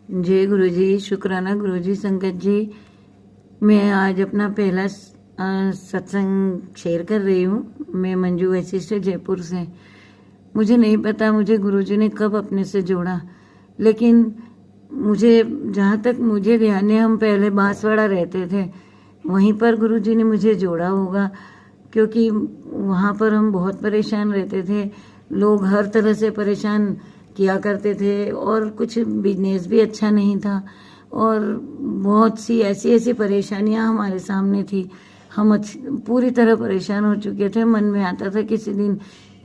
जय गुरु जी, शुक्राना गुरु जी। संगत जी, मैं आज अपना पहला सत्संग शेयर कर रही हूँ। मैं मंजू वशिष्ठ जयपुर से। मुझे नहीं पता मुझे गुरु जी ने कब अपने से जोड़ा, लेकिन मुझे जहाँ तक मुझे ध्यान है, हम पहले बांसवाड़ा रहते थे, वहीं पर गुरु जी ने मुझे जोड़ा होगा, क्योंकि वहाँ पर हम बहुत परेशान रहते थे। लोग हर तरह से परेशान किया करते थे और कुछ बिजनेस भी अच्छा नहीं था और बहुत सी ऐसी ऐसी परेशानियां हमारे सामने थी। हम पूरी तरह परेशान हो चुके थे। मन में आता था किसी दिन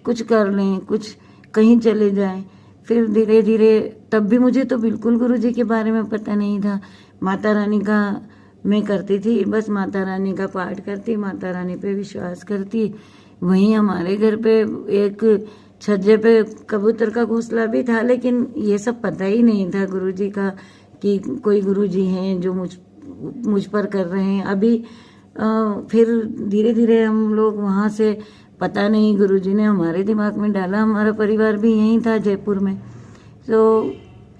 कुछ कर लें, कुछ कहीं चले जाएं। फिर धीरे धीरे, तब भी मुझे तो बिल्कुल गुरु जी के बारे में पता नहीं था। माता रानी का मैं करती थी, बस माता रानी का पाठ करती, माता रानी पे विश्वास करती। वहीं हमारे घर पे एक छज्जे पे कबूतर का घोंसला भी था, लेकिन ये सब पता ही नहीं था गुरुजी का कि कोई गुरुजी हैं जो मुझ पर कर रहे हैं। अभी फिर धीरे धीरे हम लोग वहाँ से, पता नहीं गुरुजी ने हमारे दिमाग में डाला, हमारा परिवार भी यहीं था जयपुर में। तो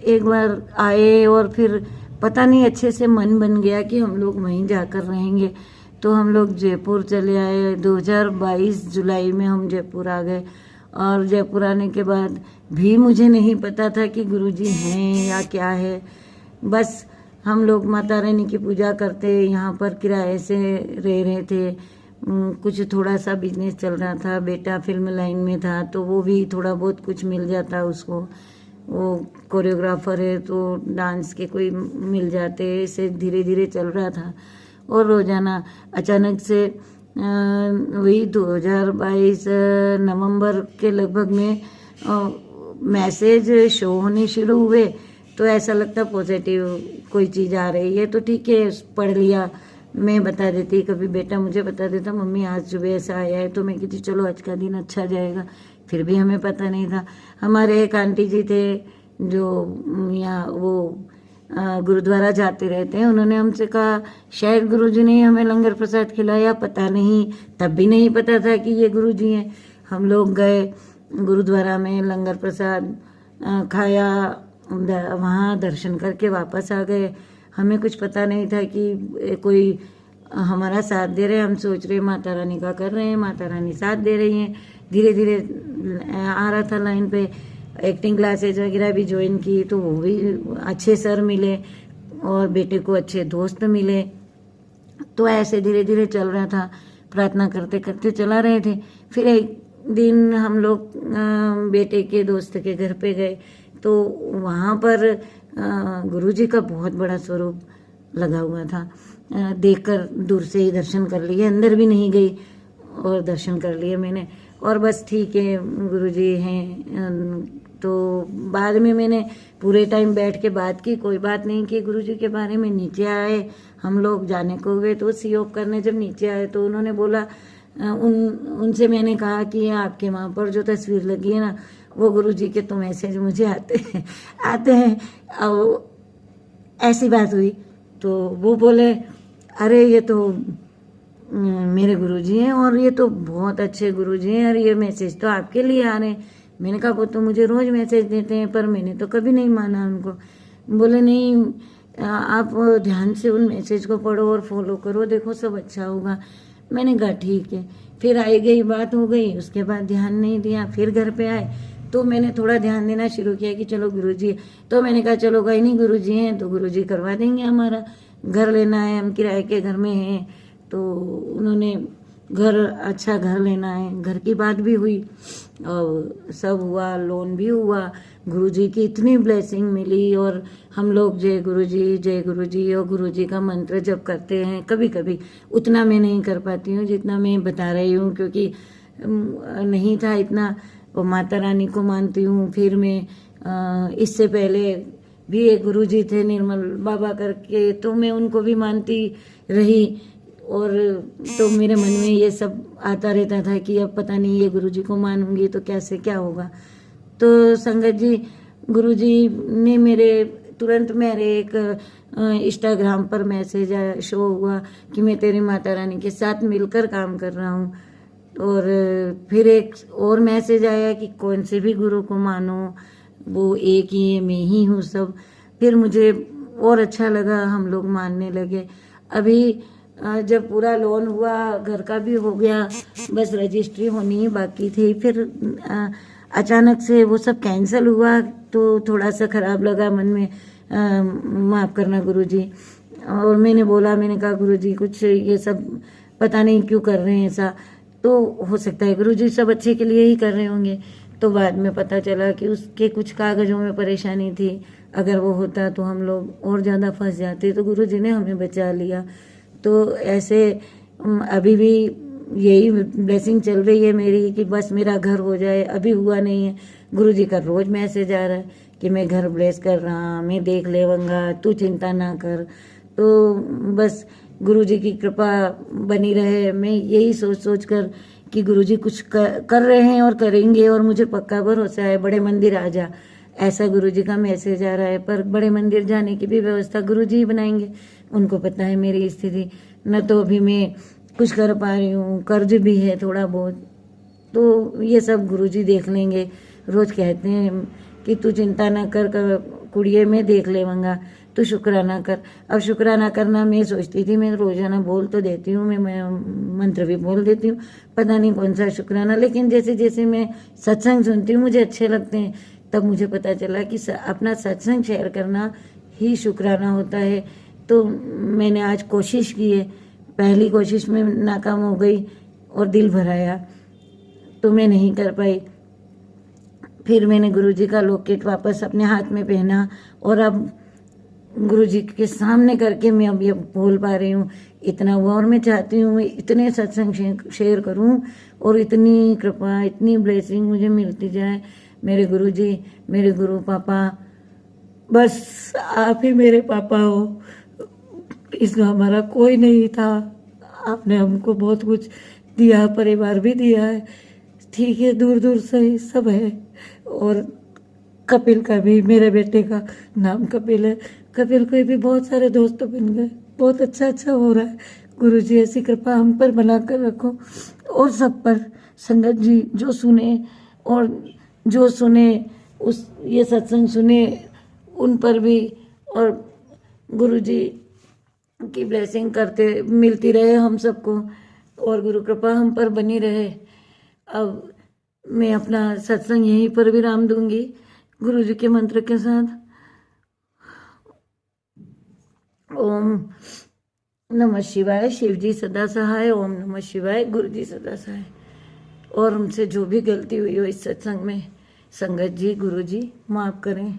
एक बार आए और फिर पता नहीं अच्छे से मन बन गया कि हम लोग वहीं जाकर रहेंगे। तो हम लोग जयपुर चले आए। 2022 जुलाई में हम जयपुर आ गए। और जयपुर आने के बाद भी मुझे नहीं पता था कि गुरुजी हैं या क्या है। बस हम लोग माता रानी की पूजा करते, यहाँ पर किराए से रह रहे थे। कुछ थोड़ा सा बिजनेस चल रहा था, बेटा फिल्म लाइन में था, तो वो भी थोड़ा बहुत कुछ मिल जाता उसको। वो कोरियोग्राफर है तो डांस के कोई मिल जाते, ऐसे धीरे धीरे चल रहा था। और रोजाना अचानक से वही 2022 नवंबर के लगभग में मैसेज शो होने शुरू हुए। तो ऐसा लगता पॉजिटिव कोई चीज़ आ रही है, तो ठीक है, पढ़ लिया। मैं बता देती, कभी बेटा मुझे बता देता, मम्मी आज सुबह ऐसा आया है, तो मैं कहती चलो आज का दिन अच्छा जाएगा। फिर भी हमें पता नहीं था। हमारे एक आंटी जी थे जो यहाँ वो गुरुद्वारा जाते रहते हैं, उन्होंने हमसे कहा शायद गुरुजी ने हमें लंगर प्रसाद खिलाया, पता नहीं। तब भी नहीं पता था कि ये गुरुजी हैं। हम लोग गए गुरुद्वारा में, लंगर प्रसाद खाया, वहाँ दर्शन करके वापस आ गए। हमें कुछ पता नहीं था कि कोई हमारा साथ दे रहे। हम सोच रहे माता रानी का कर रहे हैं, माता रानी साथ दे रही हैं। धीरे धीरे आ रहा था लाइन पे। एक्टिंग क्लासेज वगैरह भी ज्वाइन की, तो वो भी अच्छे सर मिले और बेटे को अच्छे दोस्त मिले। तो ऐसे धीरे धीरे चल रहा था, प्रार्थना करते करते चला रहे थे। फिर एक दिन हम लोग बेटे के दोस्त के घर पे गए, तो वहाँ पर गुरुजी का बहुत बड़ा स्वरूप लगा हुआ था। देखकर दूर से ही दर्शन कर लिए, अंदर भी नहीं गई और दर्शन कर लिए मैंने। और बस ठीक है गुरुजी हैं। तो बाद में मैंने पूरे टाइम बैठ के बात की, कोई बात नहीं की गुरुजी के बारे में। नीचे आए हम लोग, जाने को गए तो सीओप करने जब नीचे आए तो उन्होंने बोला, उनसे मैंने कहा कि आपके वहाँ पर जो तस्वीर लगी है ना, वो गुरुजी के तो मैसेज मुझे आते हैं। और ऐसी बात हुई तो वो बोले अरे ये तो मेरे गुरुजी हैं और ये तो बहुत अच्छे गुरुजी हैं और ये मैसेज तो आपके लिए आ रहे हैं। मैंने कहा वो तो मुझे रोज मैसेज देते हैं, पर मैंने तो कभी नहीं माना उनको। बोले नहीं, आप ध्यान से उन मैसेज को पढ़ो और फॉलो करो, देखो सब अच्छा होगा। मैंने कहा ठीक है। फिर आई गई बात हो गई, उसके बाद ध्यान नहीं दिया। फिर घर पे आए तो मैंने थोड़ा ध्यान देना शुरू किया कि चलो गुरुजी। तो मैंने कहा चलो कहीं नहीं, गुरुजी हैं तो गुरुजी करवा देंगे। हमारा घर लेना है, हम किराए के घर में हैं, तो उन्होंने घर, अच्छा घर लेना है। घर की बात भी हुई और सब हुआ, लोन भी हुआ। गुरुजी की इतनी ब्लेसिंग मिली और हम लोग जय गुरुजी और गुरुजी का मंत्र जप करते हैं। कभी कभी उतना मैं नहीं कर पाती हूँ जितना मैं बता रही हूँ, क्योंकि नहीं था इतना। और माता रानी को मानती हूँ। फिर मैं इससे पहले भी एक गुरुजी थे निर्मल बाबा करके, तो मैं उनको भी मानती रही। और तो मेरे मन में ये सब आता रहता था कि अब पता नहीं ये गुरुजी को मानूंगी तो कैसे क्या होगा। तो संगत जी, गुरुजी ने मेरे तुरंत मेरे एक इंस्टाग्राम पर मैसेज शो हुआ कि मैं तेरी माता रानी के साथ मिलकर काम कर रहा हूँ। और फिर एक और मैसेज आया कि कौन से भी गुरु को मानो, वो एक ही है, मैं ही हूँ सब। फिर मुझे और अच्छा लगा, हम लोग मानने लगे। अभी जब पूरा लोन हुआ, घर का भी हो गया, बस रजिस्ट्री होनी ही बाकी थी। फिर अचानक से वो सब कैंसिल हुआ तो थोड़ा सा खराब लगा मन में। माफ़ करना गुरुजी। और मैंने बोला, मैंने कहा गुरुजी कुछ ये सब पता नहीं क्यों कर रहे हैं ऐसा, तो हो सकता है गुरुजी सब अच्छे के लिए ही कर रहे होंगे। तो बाद में पता चला कि उसके कुछ कागज़ों में परेशानी थी, अगर वो होता तो हम लोग और ज़्यादा फंस जाते, तो गुरुजी ने हमें बचा लिया। तो ऐसे अभी भी यही ब्लेसिंग चल रही है मेरी कि बस मेरा घर हो जाए। अभी हुआ नहीं है, गुरुजी का रोज़ मैसेज आ रहा है कि मैं घर ब्लेस कर रहा, मैं देख लेवंगा, तू चिंता ना कर। तो बस गुरुजी की कृपा बनी रहे। मैं यही सोच सोच कर कि गुरुजी कुछ कर रहे हैं और करेंगे, और मुझे पक्का भरोसा है बड़े मंदिर आ जा, ऐसा गुरुजी का मैसेज आ रहा है। पर बड़े मंदिर जाने की भी व्यवस्था गुरुजी ही बनाएंगे, उनको पता है मेरी स्थिति। न तो अभी मैं कुछ कर पा रही हूँ, कर्ज भी है थोड़ा बहुत, तो ये सब गुरुजी देख लेंगे। रोज़ कहते हैं कि तू चिंता ना कर कुड़िए, मैं देख लेवंगा, तू शुक्राना कर। अब शुक्राना करना मैं सोचती थी, मैं रोजाना बोल तो देती हूँ, मैं मंत्र भी बोल देती हूँ, पता नहीं कौन सा शुक्राना। लेकिन जैसे जैसे मैं सत्संग सुनती हूँ मुझे अच्छे लगते हैं, तब मुझे पता चला कि अपना सत्संग शेयर करना ही शुक्राना होता है। तो मैंने आज कोशिश की है, पहली कोशिश में नाकाम हो गई और दिल भराया, तो मैं नहीं कर पाई। फिर मैंने गुरुजी का लॉकेट वापस अपने हाथ में पहना, और अब गुरुजी के सामने करके मैं अब ये बोल पा रही हूँ। इतना हुआ, और मैं चाहती हूँ मैं इतने सत्संग शेयर करूँ और इतनी कृपा, इतनी ब्लेसिंग मुझे मिलती जाए। मेरे गुरुजी, मेरे गुरु पापा, बस आप ही मेरे पापा हो, इसमें हमारा कोई नहीं था। आपने हमको बहुत कुछ दिया, परिवार भी दिया है, ठीक है, दूर दूर से ही सब है। और कपिल का भी, मेरे बेटे का नाम कपिल है, कपिल को भी बहुत सारे दोस्त बन गए, बहुत अच्छा अच्छा हो रहा है। गुरुजी ऐसी कृपा हम पर बनाकर रखो, और सब पर। संगत जी जो सुने और जो सुने उस ये सत्संग सुने उन पर भी, और गुरुजी की ब्लेसिंग करते मिलती रहे हम सबको, और गुरु कृपा हम पर बनी रहे। अब मैं अपना सत्संग यहीं पर विराम दूंगी गुरुजी के मंत्र के साथ। ओम नमः शिवाय, शिव जी सदा सहाय। ओम नमः शिवाय, गुरु जी सदा सहाय। और हमसे जो भी गलती हुई हो इस सत्संग में, संगत जी गुरु जी माफ़ करें।